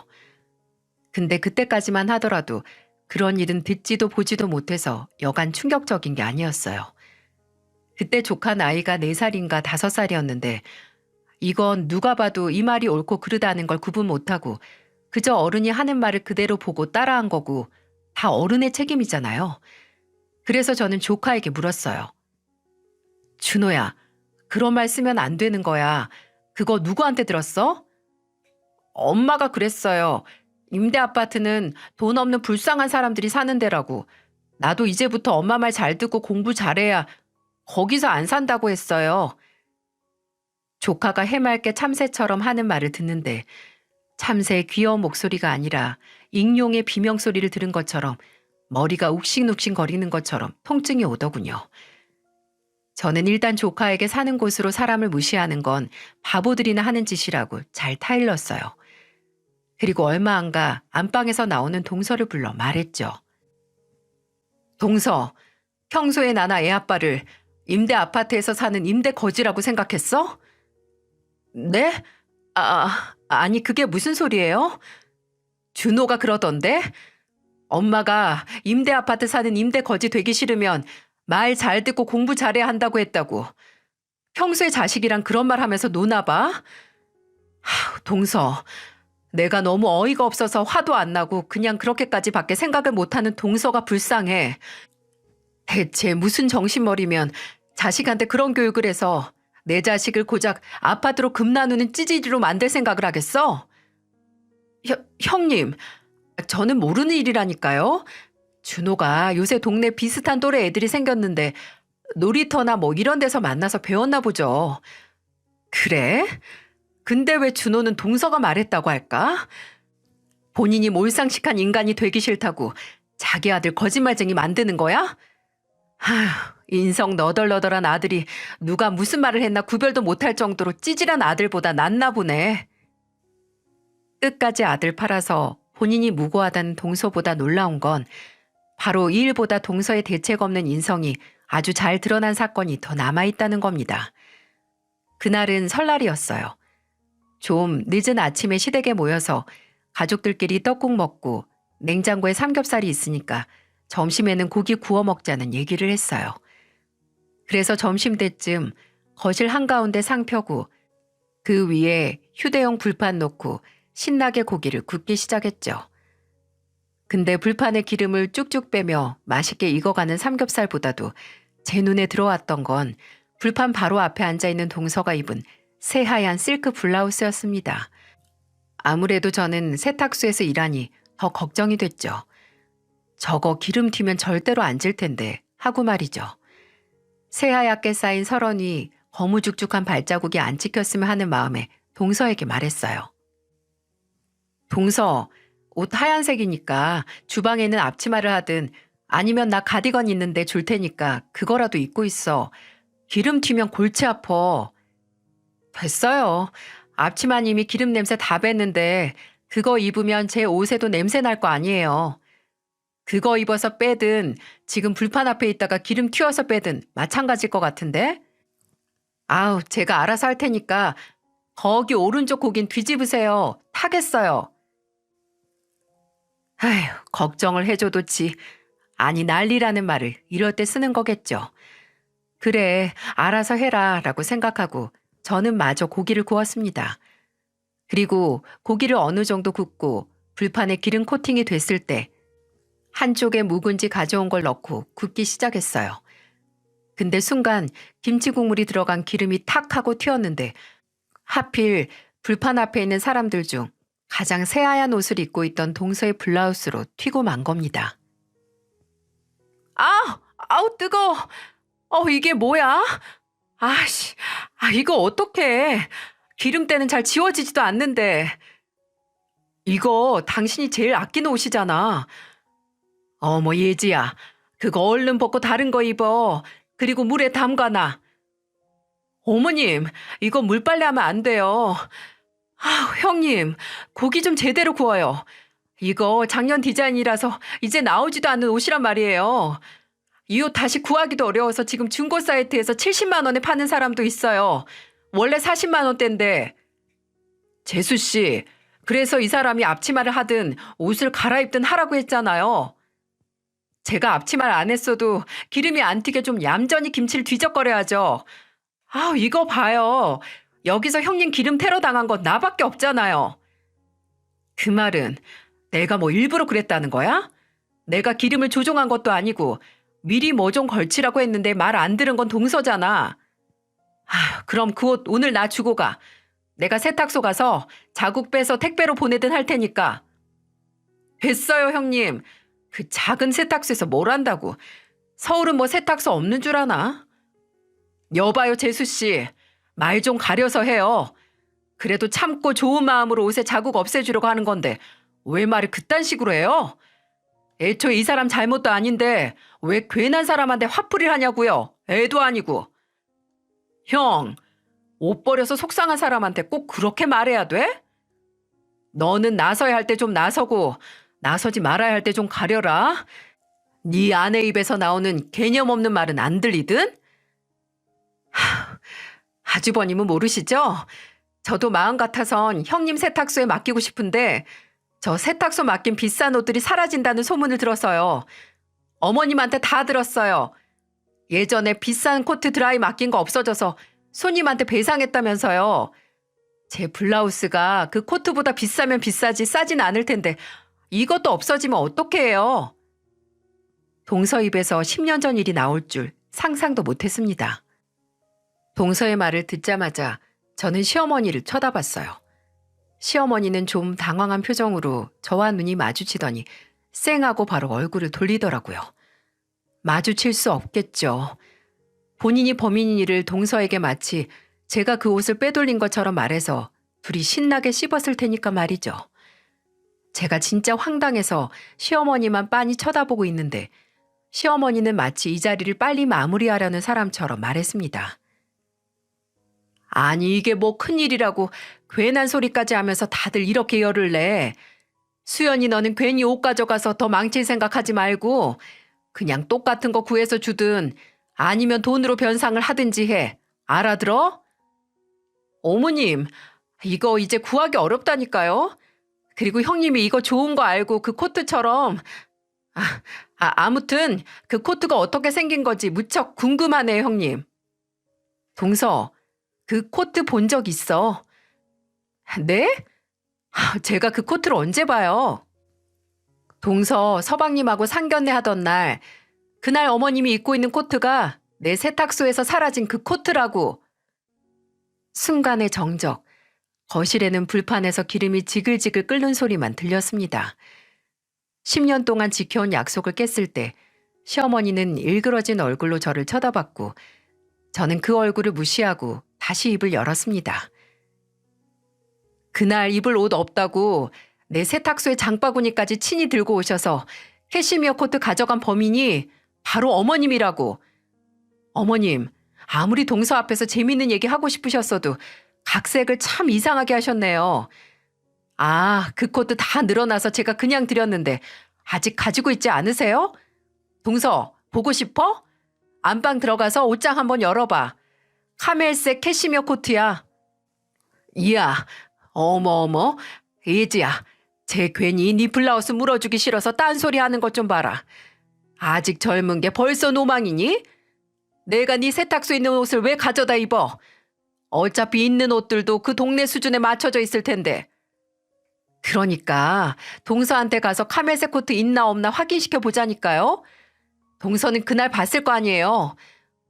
A: 근데 그때까지만 하더라도 그런 일은 듣지도 보지도 못해서 여간 충격적인 게 아니었어요. 그때 조카 나이가 4살인가 5살이었는데 이건 누가 봐도 이 말이 옳고 그르다는 걸 구분 못하고 그저 어른이 하는 말을 그대로 보고 따라한 거고 다 어른의 책임이잖아요. 그래서 저는 조카에게 물었어요. 준호야, 그런 말 쓰면 안 되는 거야. 그거 누구한테 들었어? 엄마가 그랬어요. 임대 아파트는 돈 없는 불쌍한 사람들이 사는 데라고. 나도 이제부터 엄마 말 잘 듣고 공부 잘해야 거기서 안 산다고 했어요. 조카가 해맑게 참새처럼 하는 말을 듣는데 참새의 귀여운 목소리가 아니라 익룡의 비명소리를 들은 것처럼 머리가 욱신욱신 거리는 것처럼 통증이 오더군요. 저는 일단 조카에게 사는 곳으로 사람을 무시하는 건 바보들이나 하는 짓이라고 잘 타일렀어요. 그리고 얼마 안 가 안방에서 나오는 동서를 불러 말했죠. 동서, 평소에 나나 애 아빠를 임대 아파트에서 사는 임대 거지라고 생각했어? 네? 아니 그게 무슨 소리예요? 준호가 그러던데? 엄마가 임대 아파트 사는 임대 거지 되기 싫으면 말 잘 듣고 공부 잘해야 한다고 했다고. 평소에 자식이랑 그런 말 하면서 노나 봐? 동서, 내가 너무 어이가 없어서 화도 안 나고 그냥 그렇게까지 밖에 생각을 못하는 동서가 불쌍해. 대체 무슨 정신머리면 자식한테 그런 교육을 해서 내 자식을 고작 아파트로 금 나누는 찌질이로 만들 생각을 하겠어? 형님, 저는 모르는 일이라니까요. 준호가 요새 동네 비슷한 또래 애들이 생겼는데 놀이터나 뭐 이런 데서 만나서 배웠나 보죠. 그래? 근데 왜 준호는 동서가 말했다고 할까? 본인이 몰상식한 인간이 되기 싫다고 자기 아들 거짓말쟁이 만드는 거야? 인성 너덜너덜한 아들이 누가 무슨 말을 했나 구별도 못할 정도로 찌질한 아들보다 낫나 보네. 끝까지 아들 팔아서 본인이 무고하다는 동서보다 놀라운 건 바로 이 일보다 동서의 대책 없는 인성이 아주 잘 드러난 사건이 더 남아있다는 겁니다. 그날은 설날이었어요. 좀 늦은 아침에 시댁에 모여서 가족들끼리 떡국 먹고 냉장고에 삼겹살이 있으니까 점심에는 고기 구워 먹자는 얘기를 했어요. 그래서 점심때쯤 거실 한가운데 상 펴고 그 위에 휴대용 불판 놓고 신나게 고기를 굽기 시작했죠. 근데 불판에 기름을 쭉쭉 빼며 맛있게 익어가는 삼겹살보다도 제 눈에 들어왔던 건 불판 바로 앞에 앉아있는 동서가 입은 새하얀 실크 블라우스였습니다. 아무래도 저는 세탁소에서 일하니 더 걱정이 됐죠. 저거 기름 튀면 절대로 안 질 텐데 하고 말이죠. 새하얗게 쌓인 설원 위 거무죽죽한 발자국이 안 찍혔으면 하는 마음에 동서에게 말했어요. 동서, 옷 하얀색이니까 주방에는 앞치마를 하든 아니면 나 가디건 있는데 줄 테니까 그거라도 입고 있어. 기름 튀면 골치 아파. 됐어요. 앞치마는 이미 기름 냄새 다 뺐는데 그거 입으면 제 옷에도 냄새 날 거 아니에요. 그거 입어서 빼든 지금 불판 앞에 있다가 기름 튀어서 빼든 마찬가지일 것 같은데? 아우, 제가 알아서 할 테니까 거기 오른쪽 고긴 뒤집으세요. 타겠어요. 아휴, 걱정을 해줘도 지. 아니 난리라는 말을 이럴 때 쓰는 거겠죠. 그래, 알아서 해라 라고 생각하고 저는 마저 고기를 구웠습니다. 그리고 고기를 어느 정도 굽고 불판에 기름 코팅이 됐을 때 한쪽에 묵은지 가져온 걸 넣고 굽기 시작했어요. 근데 순간 김치 국물이 들어간 기름이 탁 하고 튀었는데 하필 불판 앞에 있는 사람들 중 가장 새하얀 옷을 입고 있던 동서의 블라우스로 튀고 만 겁니다. 아우 뜨거워. 이게 뭐야? 아씨, 이거 어떡해. 기름때는 잘 지워지지도 않는데. 이거 당신이 제일 아끼는 옷이잖아. 어머 예지야, 그거 얼른 벗고 다른 거 입어. 그리고 물에 담가놔. 어머님, 이거 물빨래하면 안 돼요. 형님, 고기 좀 제대로 구워요. 이거 작년 디자인이라서 이제 나오지도 않는 옷이란 말이에요. 이 옷 다시 구하기도 어려워서 지금 중고 사이트에서 70만 원에 파는 사람도 있어요. 원래 40만 원대인데. 재수 씨, 그래서 이 사람이 앞치마를 하든 옷을 갈아입든 하라고 했잖아요. 제가 앞치마를 안 했어도 기름이 안 튀게 좀 얌전히 김치를 뒤적거려야죠. 아, 이거 봐요. 여기서 형님 기름 테러 당한 건 나밖에 없잖아요. 그 말은 내가 뭐 일부러 그랬다는 거야? 내가 기름을 조종한 것도 아니고 미리 뭐 좀 걸치라고 했는데 말 안 들은 건 동서잖아. 아, 그럼 그 옷 오늘 나 주고 가. 내가 세탁소 가서 자국 빼서 택배로 보내든 할 테니까. 됐어요, 형님. 그 작은 세탁소에서 뭘 한다고. 서울은 뭐 세탁소 없는 줄 아나? 여봐요, 재수 씨. 말 좀 가려서 해요. 그래도 참고 좋은 마음으로 옷에 자국 없애주려고 하는 건데 왜 말을 그딴 식으로 해요? 애초에 이 사람 잘못도 아닌데 왜 괜한 사람한테 화풀이를 하냐고요. 애도 아니고. 형, 옷 버려서 속상한 사람한테 꼭 그렇게 말해야 돼? 너는 나서야 할 때 좀 나서고 나서지 말아야 할 때 좀 가려라. 네 아내 입에서 나오는 개념 없는 말은 안 들리든? 아주버님은 모르시죠? 저도 마음 같아선 형님 세탁소에 맡기고 싶은데 저 세탁소 맡긴 비싼 옷들이 사라진다는 소문을 들었어요. 어머님한테 다 들었어요. 예전에 비싼 코트 드라이 맡긴 거 없어져서 손님한테 배상했다면서요. 제 블라우스가 그 코트보다 비싸면 비싸지 싸진 않을 텐데 이것도 없어지면 어떡해요. 동서 입에서 10년 전 일이 나올 줄 상상도 못했습니다. 동서의 말을 듣자마자 저는 시어머니를 쳐다봤어요. 시어머니는 좀 당황한 표정으로 저와 눈이 마주치더니 쌩하고 바로 얼굴을 돌리더라고요. 마주칠 수 없겠죠. 본인이 범인인 일을 동서에게 마치 제가 그 옷을 빼돌린 것처럼 말해서 둘이 신나게 씹었을 테니까 말이죠. 제가 진짜 황당해서 시어머니만 빤히 쳐다보고 있는데 시어머니는 마치 이 자리를 빨리 마무리하려는 사람처럼 말했습니다. 아니 이게 뭐 큰일이라고 괜한 소리까지 하면서 다들 이렇게 열을 내. 수연이 너는 괜히 옷 가져가서 더 망칠 생각하지 말고 그냥 똑같은 거 구해서 주든 아니면 돈으로 변상을 하든지 해. 알아들어? 어머님, 이거 이제 구하기 어렵다니까요. 그리고 형님이 이거 좋은 거 알고 그 코트처럼 아무튼 그 코트가 어떻게 생긴 건지 무척 궁금하네요, 형님. 동서, 그 코트 본 적 있어. 네? 제가 그 코트를 언제 봐요? 동서 서방님하고 상견례 하던 날, 그날 어머님이 입고 있는 코트가 내 세탁소에서 사라진 그 코트라고. 순간의 정적. 거실에는 불판에서 기름이 지글지글 끓는 소리만 들렸습니다. 10년 동안 지켜온 약속을 깼을 때 시어머니는 일그러진 얼굴로 저를 쳐다봤고 저는 그 얼굴을 무시하고 다시 입을 열었습니다. 그날 입을 옷 없다고 내 세탁소에 장바구니까지 친히 들고 오셔서 캐시미어 코트 가져간 범인이 바로 어머님이라고. 어머님, 아무리 동서 앞에서 재밌는 얘기 하고 싶으셨어도 각색을 참 이상하게 하셨네요. 아, 그 코트 다 늘어나서 제가 그냥 드렸는데 아직 가지고 있지 않으세요? 동서, 보고 싶어? 안방 들어가서 옷장 한번 열어봐. 카멜색 캐시미어 코트야. 이야, 어머, 예지야. 쟤 괜히 네 블라우스 물어주기 싫어서 딴소리 하는 것 좀 봐라. 아직 젊은 게 벌써 노망이니? 내가 네 세탁소에 있는 옷을 왜 가져다 입어? 어차피 있는 옷들도 그 동네 수준에 맞춰져 있을 텐데. 그러니까 동서한테 가서 카멜색 코트 있나 없나 확인시켜 보자니까요. 동서는 그날 봤을 거 아니에요.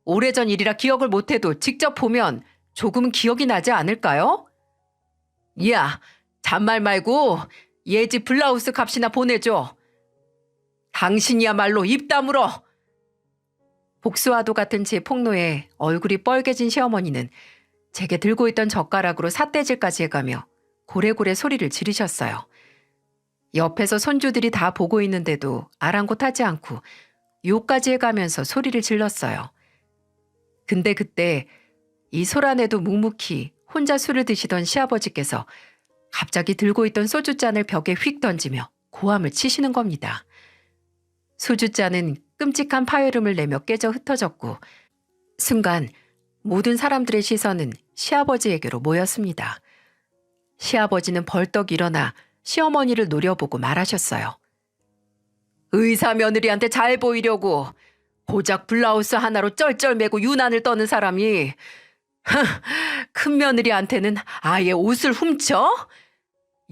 A: 오래전 일이라 기억을 못해도 직접 보면 조금은 기억이 나지 않을까요? 야, 잔말 말고 예지 블라우스 값이나 보내줘. 당신이야말로 입 다물어. 복수와도 같은 제 폭로에 얼굴이 뻘개진 시어머니는 제게 들고 있던 젓가락으로 삿대질까지 해가며 고래고래 소리를 지르셨어요. 옆에서 손주들이 다 보고 있는데도 아랑곳하지 않고 욕까지 해가면서 소리를 질렀어요. 근데 그때 이 소란에도 묵묵히 혼자 술을 드시던 시아버지께서 갑자기 들고 있던 소주잔을 벽에 휙 던지며 고함을 치시는 겁니다. 소주잔은 끔찍한 파열음을 내며 깨져 흩어졌고 순간 모든 사람들의 시선은 시아버지에게로 모였습니다. 시아버지는 벌떡 일어나 시어머니를 노려보고 말하셨어요. 의사 며느리한테 잘 보이려고 고작 블라우스 하나로 쩔쩔매고 유난을 떠는 사람이 큰 며느리한테는 아예 옷을 훔쳐?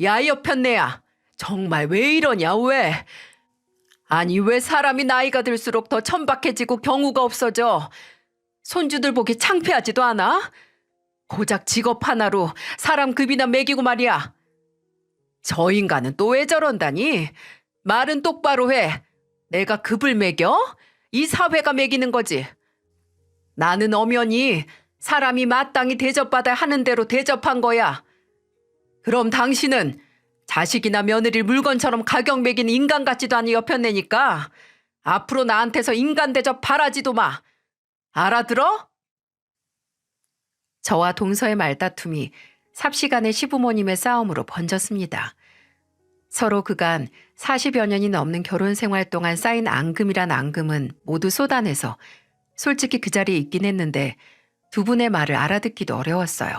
A: 야, 여편네야. 정말 왜 이러냐, 왜? 아니, 왜 사람이 나이가 들수록 더 천박해지고 경우가 없어져? 손주들 보기 창피하지도 않아? 고작 직업 하나로 사람 급이나 매기고 말이야. 저 인간은 또 왜 저런다니? 말은 똑바로 해. 내가 급을 매겨? 이 사회가 매기는 거지. 나는 엄연히 사람이 마땅히 대접받아야 하는 대로 대접한 거야. 그럼 당신은 자식이나 며느리를 물건처럼 가격 매기는 인간 같지도 않은 여편네니까 앞으로 나한테서 인간 대접 바라지도 마. 알아들어? 저와 동서의 말다툼이 삽시간의 시부모님의 싸움으로 번졌습니다. 서로 그간 40여 년이 넘는 결혼 생활 동안 쌓인 앙금이란 앙금은 모두 쏟아내서 솔직히 그 자리에 있긴 했는데 두 분의 말을 알아듣기도 어려웠어요.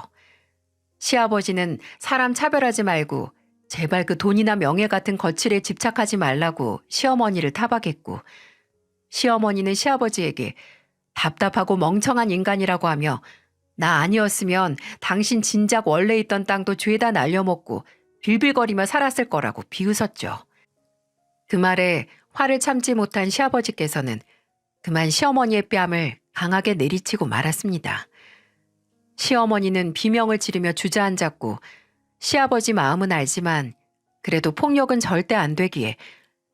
A: 시아버지는 사람 차별하지 말고 제발 그 돈이나 명예 같은 거칠에 집착하지 말라고 시어머니를 타박했고, 시어머니는 시아버지에게 답답하고 멍청한 인간이라고 하며 나 아니었으면 당신 진작 원래 있던 땅도 죄다 날려먹고 빌빌거리며 살았을 거라고 비웃었죠. 그 말에 화를 참지 못한 시아버지께서는 그만 시어머니의 뺨을 강하게 내리치고 말았습니다. 시어머니는 비명을 지르며 주저앉았고 시아버지 마음은 알지만 그래도 폭력은 절대 안 되기에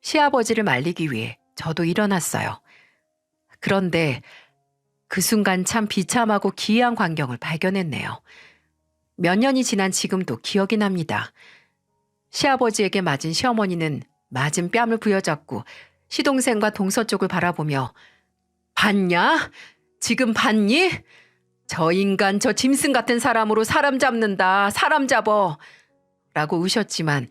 A: 시아버지를 말리기 위해 저도 일어났어요. 그런데 그 순간 참 비참하고 기이한 광경을 발견했네요. 몇 년이 지난 지금도 기억이 납니다. 시아버지에게 맞은 시어머니는 맞은 뺨을 부여잡고 시동생과 동서 쪽을 바라보며 봤냐? 지금 봤니? 저 인간 저 짐승 같은 사람으로 사람 잡는다. 사람 잡어. 라고 우셨지만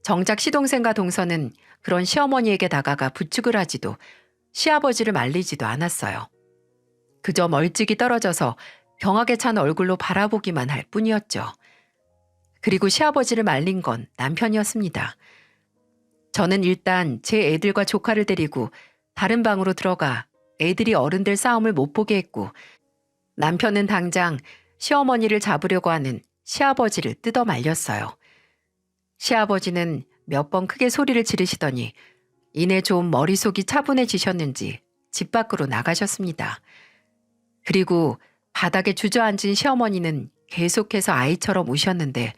A: 정작 시동생과 동서는 그런 시어머니에게 다가가 부축을 하지도 시아버지를 말리지도 않았어요. 그저 멀찍이 떨어져서 경악에 찬 얼굴로 바라보기만 할 뿐이었죠. 그리고 시아버지를 말린 건 남편이었습니다. 저는 일단 제 애들과 조카를 데리고 다른 방으로 들어가 애들이 어른들 싸움을 못 보게 했고, 남편은 당장 시어머니를 잡으려고 하는 시아버지를 뜯어 말렸어요. 시아버지는 몇 번 크게 소리를 지르시더니 이내 좀 머릿속이 차분해지셨는지 집 밖으로 나가셨습니다. 그리고 바닥에 주저앉은 시어머니는 계속해서 아이처럼 우셨는데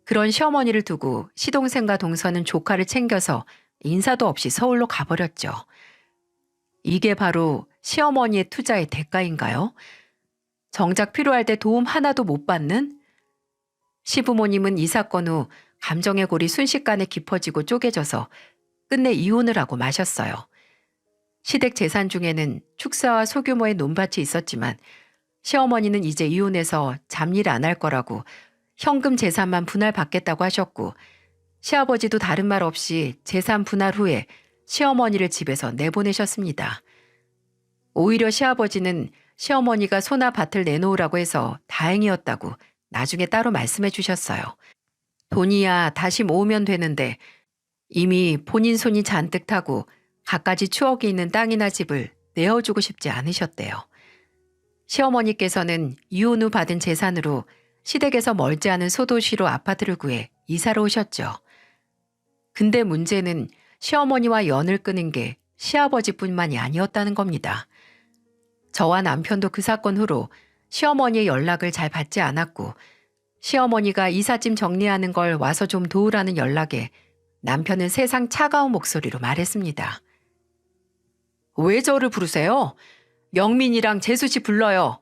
A: 그런 시어머니를 두고 시동생과 동서는 조카를 챙겨서 인사도 없이 서울로 가버렸죠. 이게 바로 시어머니의 투자의 대가인가요? 정작 필요할 때 도움 하나도 못 받는? 시부모님은 이 사건 후 감정의 골이 순식간에 깊어지고 쪼개져서 끝내 이혼을 하고 마셨어요. 시댁 재산 중에는 축사와 소규모의 논밭이 있었지만 시어머니는 이제 이혼해서 잡일 안 할 거라고 현금 재산만 분할받겠다고 하셨고, 시아버지도 다른 말 없이 재산 분할 후에 시어머니를 집에서 내보내셨습니다. 오히려 시아버지는 시어머니가 소나 밭을 내놓으라고 해서 다행이었다고 나중에 따로 말씀해 주셨어요. 돈이야 다시 모으면 되는데 이미 본인 손이 잔뜩 타고 갖가지 추억이 있는 땅이나 집을 내어주고 싶지 않으셨대요. 시어머니께서는 이혼 후 받은 재산으로 시댁에서 멀지 않은 소도시로 아파트를 구해 이사를 오셨죠. 근데 문제는 시어머니와 연을 끊은 게 시아버지뿐만이 아니었다는 겁니다. 저와 남편도 그 사건 후로 시어머니의 연락을 잘 받지 않았고, 시어머니가 이삿짐 정리하는 걸 와서 좀 도우라는 연락에 남편은 세상 차가운 목소리로 말했습니다. 왜 저를 부르세요? 영민이랑 재수씨 불러요.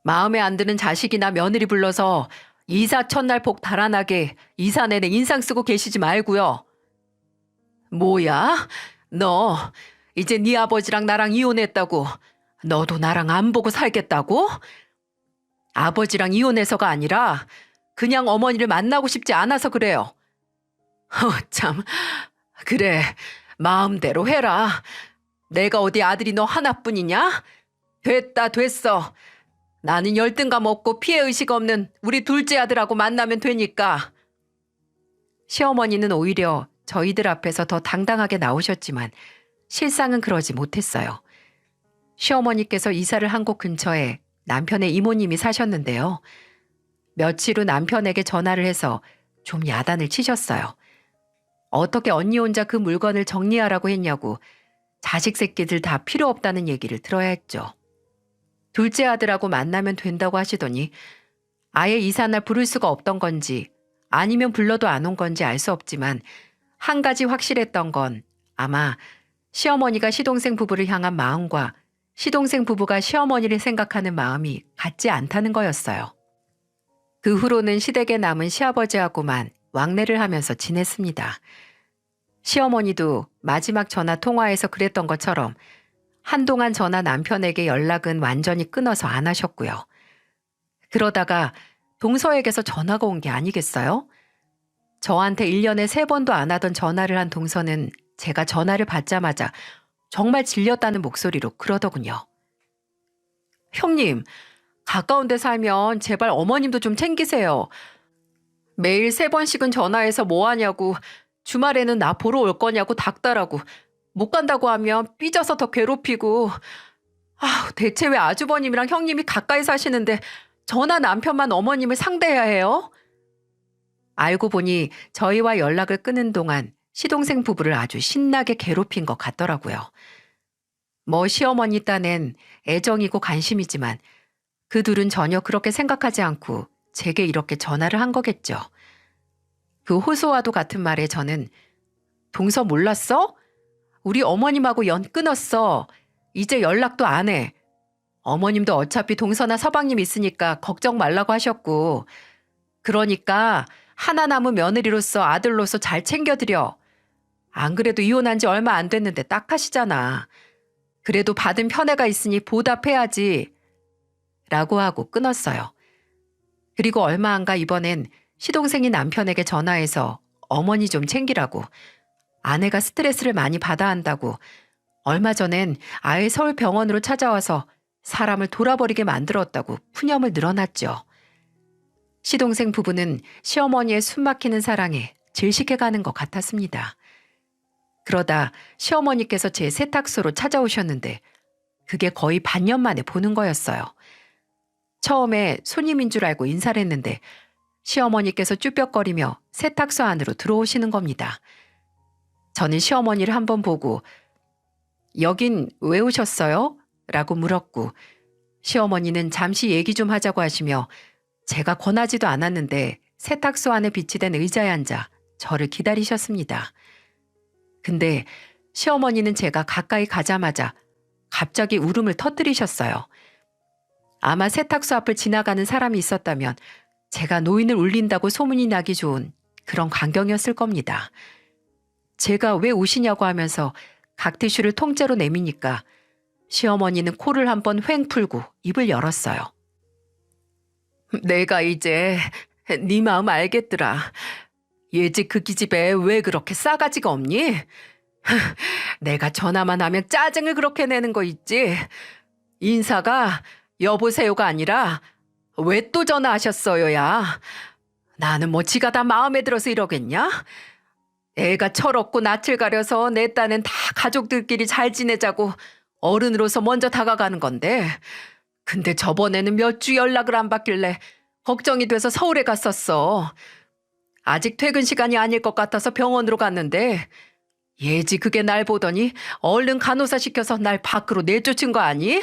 A: 마음에 안 드는 자식이나 며느리 불러서 이사 첫날 복 달아나게 이사 내내 인상 쓰고 계시지 말고요. 뭐야? 너 이제 네 아버지랑 나랑 이혼했다고 너도 나랑 안 보고 살겠다고? 아버지랑 이혼해서가 아니라 그냥 어머니를 만나고 싶지 않아서 그래요. 참, 그래, 마음대로 해라. 내가 어디 아들이 너 하나뿐이냐? 됐다, 됐어. 나는 열등감 없고 피해의식 없는 우리 둘째 아들하고 만나면 되니까. 시어머니는 오히려 저희들 앞에서 더 당당하게 나오셨지만 실상은 그러지 못했어요. 시어머니께서 이사를 한 곳 근처에 남편의 이모님이 사셨는데요. 며칠 후 남편에게 전화를 해서 좀 야단을 치셨어요. 어떻게 언니 혼자 그 물건을 정리하라고 했냐고 자식 새끼들 다 필요 없다는 얘기를 들어야 했죠. 둘째 아들하고 만나면 된다고 하시더니 아예 이삿날 부를 수가 없던 건지 아니면 불러도 안 온 건지 알 수 없지만 한 가지 확실했던 건 아마 시어머니가 시동생 부부를 향한 마음과 시동생 부부가 시어머니를 생각하는 마음이 같지 않다는 거였어요. 그 후로는 시댁에 남은 시아버지하고만 왕래를 하면서 지냈습니다. 시어머니도 마지막 전화 통화에서 그랬던 것처럼 한동안 저나 남편에게 연락은 완전히 끊어서 안 하셨고요. 그러다가 동서에게서 전화가 온 게 아니겠어요? 저한테 1년에 3번도 안 하던 전화를 한 동서는 제가 전화를 받자마자 정말 질렸다는 목소리로 그러더군요. 형님, 가까운 데 살면 제발 어머님도 좀 챙기세요. 매일 3번씩은 전화해서 뭐 하냐고, 주말에는 나 보러 올 거냐고 닥달하고, 못 간다고 하면 삐져서 더 괴롭히고. 대체 왜 아주버님이랑 형님이 가까이 사시는데 저나 남편만 어머님을 상대해야 해요? 알고 보니 저희와 연락을 끊은 동안 시동생 부부를 아주 신나게 괴롭힌 것 같더라고요. 뭐 시어머니 딴엔 애정이고 관심이지만 그 둘은 전혀 그렇게 생각하지 않고 제게 이렇게 전화를 한 거겠죠. 그 호소와도 같은 말에 저는 동서 몰랐어? 우리 어머님하고 연 끊었어. 이제 연락도 안 해. 어머님도 어차피 동서나 서방님 있으니까 걱정 말라고 하셨고 그러니까 하나 남은 며느리로서 아들로서 잘 챙겨드려. 안 그래도 이혼한 지 얼마 안 됐는데 딱하시잖아. 그래도 받은 편애가 있으니 보답해야지. 라고 하고 끊었어요. 그리고 얼마 안 가 이번엔 시동생이 남편에게 전화해서 어머니 좀 챙기라고 아내가 스트레스를 많이 받아 한다고 얼마 전엔 아예 서울 병원으로 찾아와서 사람을 돌아버리게 만들었다고 푸념을 늘어놨죠. 시동생 부부는 시어머니의 숨막히는 사랑에 질식해가는 것 같았습니다. 그러다 시어머니께서 제 세탁소로 찾아오셨는데 그게 거의 반년 만에 보는 거였어요. 처음에 손님인 줄 알고 인사를 했는데 시어머니께서 쭈뼛거리며 세탁소 안으로 들어오시는 겁니다. 저는 시어머니를 한번 보고 여긴 왜 오셨어요? 라고 물었고 시어머니는 잠시 얘기 좀 하자고 하시며 제가 권하지도 않았는데 세탁소 안에 비치된 의자에 앉아 저를 기다리셨습니다. 근데 시어머니는 제가 가까이 가자마자 갑자기 울음을 터뜨리셨어요. 아마 세탁소 앞을 지나가는 사람이 있었다면 제가 노인을 울린다고 소문이 나기 좋은 그런 광경이었을 겁니다. 제가 왜 우시냐고 하면서 각티슈를 통째로 내미니까 시어머니는 코를 한번 휑 풀고 입을 열었어요. 내가 이제 네 마음 알겠더라. 예지 그 기집애 왜 그렇게 싸가지가 없니? 내가 전화만 하면 짜증을 그렇게 내는 거 있지. 인사가 여보세요가 아니라 왜 또 전화하셨어요야. 나는 뭐 지가 다 마음에 들어서 이러겠냐? 애가 철없고 낯을 가려서 내 딴엔 다 가족들끼리 잘 지내자고 어른으로서 먼저 다가가는 건데 근데 저번에는 몇 주 연락을 안 받길래 걱정이 돼서 서울에 갔었어. 아직 퇴근 시간이 아닐 것 같아서 병원으로 갔는데 예지 그게 날 보더니 얼른 간호사 시켜서 날 밖으로 내쫓은 거 아니?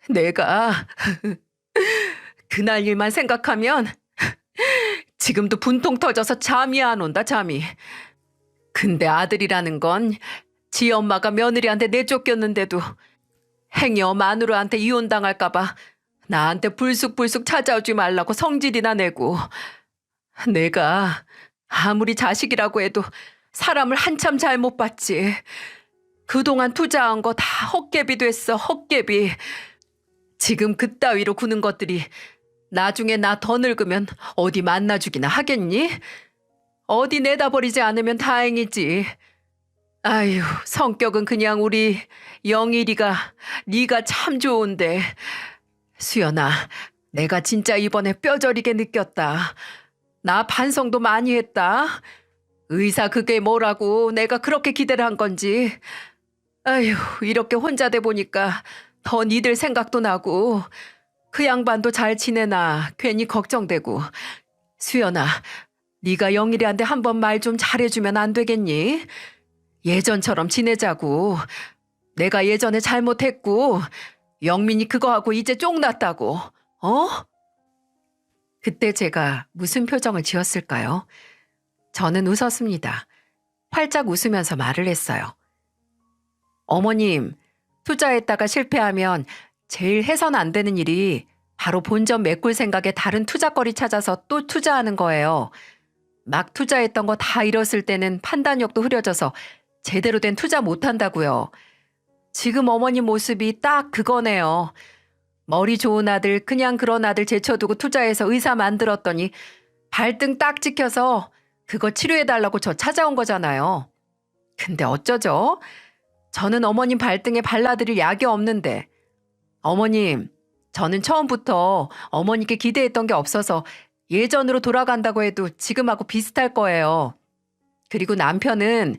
A: 내가 그날 일만 생각하면 지금도 분통 터져서 잠이 안 온다 잠이. 근데 아들이라는 건 지 엄마가 며느리한테 내쫓겼는데도 행여 마누라한테 이혼당할까 봐 나한테 불쑥불쑥 찾아오지 말라고 성질이나 내고 내가 아무리 자식이라고 해도 사람을 한참 잘못 봤지. 그동안 투자한 거 다 헛개비 됐어 헛개비. 지금 그따위로 구는 것들이 나중에 나 더 늙으면 어디 만나주기나 하겠니? 어디 내다버리지 않으면 다행이지. 아유 성격은 그냥 우리 영일이가 네가 참 좋은데 수연아, 내가 진짜 이번에 뼈저리게 느꼈다. 나 반성도 많이 했다. 의사 그게 뭐라고 내가 그렇게 기대를 한 건지. 아휴, 이렇게 혼자 돼 보니까 더 니들 생각도 나고 그 양반도 잘 지내나 괜히 걱정되고. 수연아, 네가 영일이한테 한번 말 좀 잘해주면 안 되겠니? 예전처럼 지내자고. 내가 예전에 잘못했고 영민이 그거 하고 이제 쫑났다고. 어? 그때 제가 무슨 표정을 지었을까요? 저는 웃었습니다. 활짝 웃으면서 말을 했어요. 어머님, 투자했다가 실패하면 제일 해선 안 되는 일이 바로 본전 메꿀 생각에 다른 투자거리 찾아서 또 투자하는 거예요. 막 투자했던 거 다 잃었을 때는 판단력도 흐려져서 제대로 된 투자 못 한다고요. 지금 어머님 모습이 딱 그거네요. 머리 좋은 아들, 그냥 그런 아들 제쳐두고 투자해서 의사 만들었더니 발등 딱 찍혀서 그거 치료해달라고 저 찾아온 거잖아요. 근데 어쩌죠? 저는 어머님 발등에 발라드릴 약이 없는데. 어머님, 저는 처음부터 어머니께 기대했던 게 없어서 예전으로 돌아간다고 해도 지금하고 비슷할 거예요. 그리고 남편은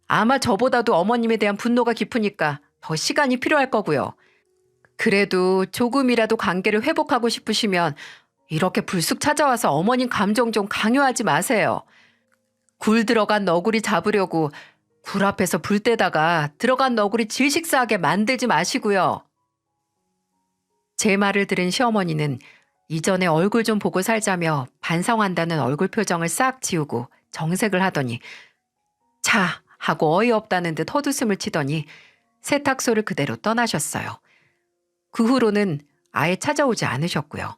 A: 아마 저보다도 어머님에 대한 분노가 깊으니까 더 시간이 필요할 거고요. 그래도 조금이라도 관계를 회복하고 싶으시면 이렇게 불쑥 찾아와서 어머님 감정 좀 강요하지 마세요. 굴 들어간 너구리 잡으려고 굴 앞에서 불 떼다가 들어간 너구리 질식사하게 만들지 마시고요. 제 말을 들은 시어머니는 이전에 얼굴 좀 보고 살자며 반성한다는 얼굴 표정을 싹 지우고 정색을 하더니 자 하고 어이없다는 듯 헛웃음을 치더니 세탁소를 그대로 떠나셨어요. 그 후로는 아예 찾아오지 않으셨고요.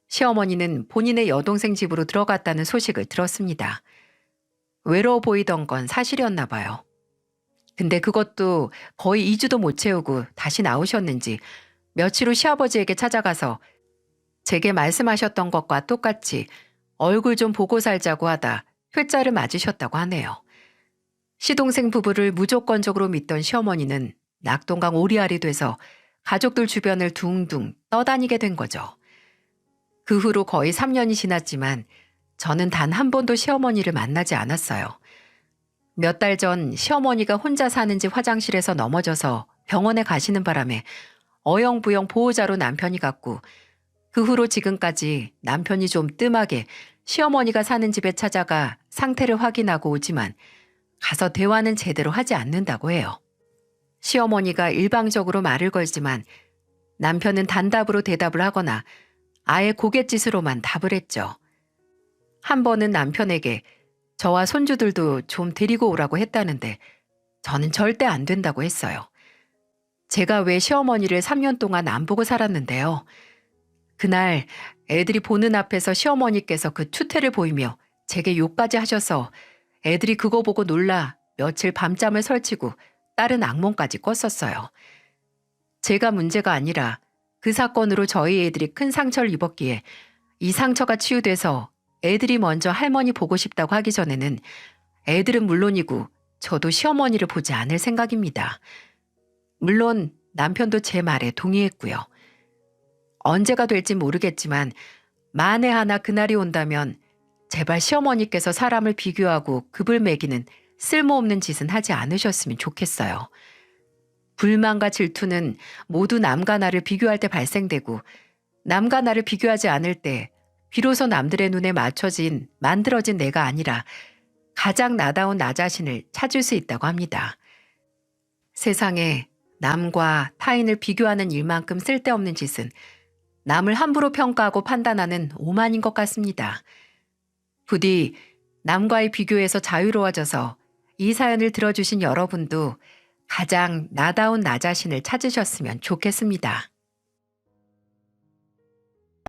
A: 시어머니는 본인의 여동생 집으로 들어갔다는 소식을 들었습니다. 외로워 보이던 건 사실이었나 봐요. 근데 그것도 거의 2주도 못 채우고 다시 나오셨는지 며칠 후 시아버지에게 찾아가서 제게 말씀하셨던 것과 똑같이 얼굴 좀 보고 살자고 하다 회자를 맞으셨다고 하네요. 시동생 부부를 무조건적으로 믿던 시어머니는 낙동강 오리알이 돼서 가족들 주변을 둥둥 떠다니게 된 거죠. 그 후로 거의 3년이 지났지만 저는 단 한 번도 시어머니를 만나지 않았어요. 몇 달 전 시어머니가 혼자 사는 집 화장실에서 넘어져서 병원에 가시는 바람에 어영부영 보호자로 남편이 갔고 그 후로 지금까지 남편이 좀 뜸하게 시어머니가 사는 집에 찾아가 상태를 확인하고 오지만 가서 대화는 제대로 하지 않는다고 해요. 시어머니가 일방적으로 말을 걸지만 남편은 단답으로 대답을 하거나 아예 고갯짓으로만 답을 했죠. 한 번은 남편에게 저와 손주들도 좀 데리고 오라고 했다는데 저는 절대 안 된다고 했어요. 제가 왜 시어머니를 3년 동안 안 보고 살았는데요. 그날 애들이 보는 앞에서 시어머니께서 그 추태를 보이며 제게 욕까지 하셔서 애들이 그거 보고 놀라 며칠 밤잠을 설치고 다른 악몽까지 꿨었어요. 제가 문제가 아니라 그 사건으로 저희 애들이 큰 상처를 입었기에 이 상처가 치유돼서 애들이 먼저 할머니 보고 싶다고 하기 전에는 애들은 물론이고 저도 시어머니를 보지 않을 생각입니다. 물론 남편도 제 말에 동의했고요. 언제가 될지 모르겠지만 만에 하나 그날이 온다면 제발 시어머니께서 사람을 비교하고 급을 매기는 쓸모없는 짓은 하지 않으셨으면 좋겠어요. 불만과 질투는 모두 남과 나를 비교할 때 발생되고 남과 나를 비교하지 않을 때 비로소 남들의 눈에 만들어진 내가 아니라 가장 나다운 나 자신을 찾을 수 있다고 합니다. 세상에 남과 타인을 비교하는 일만큼 쓸데없는 짓은 남을 함부로 평가하고 판단하는 오만인 것 같습니다. 부디 남과의 비교에서 자유로워져서 이 사연을 들어주신 여러분도 가장 나다운 나 자신을 찾으셨으면 좋겠습니다.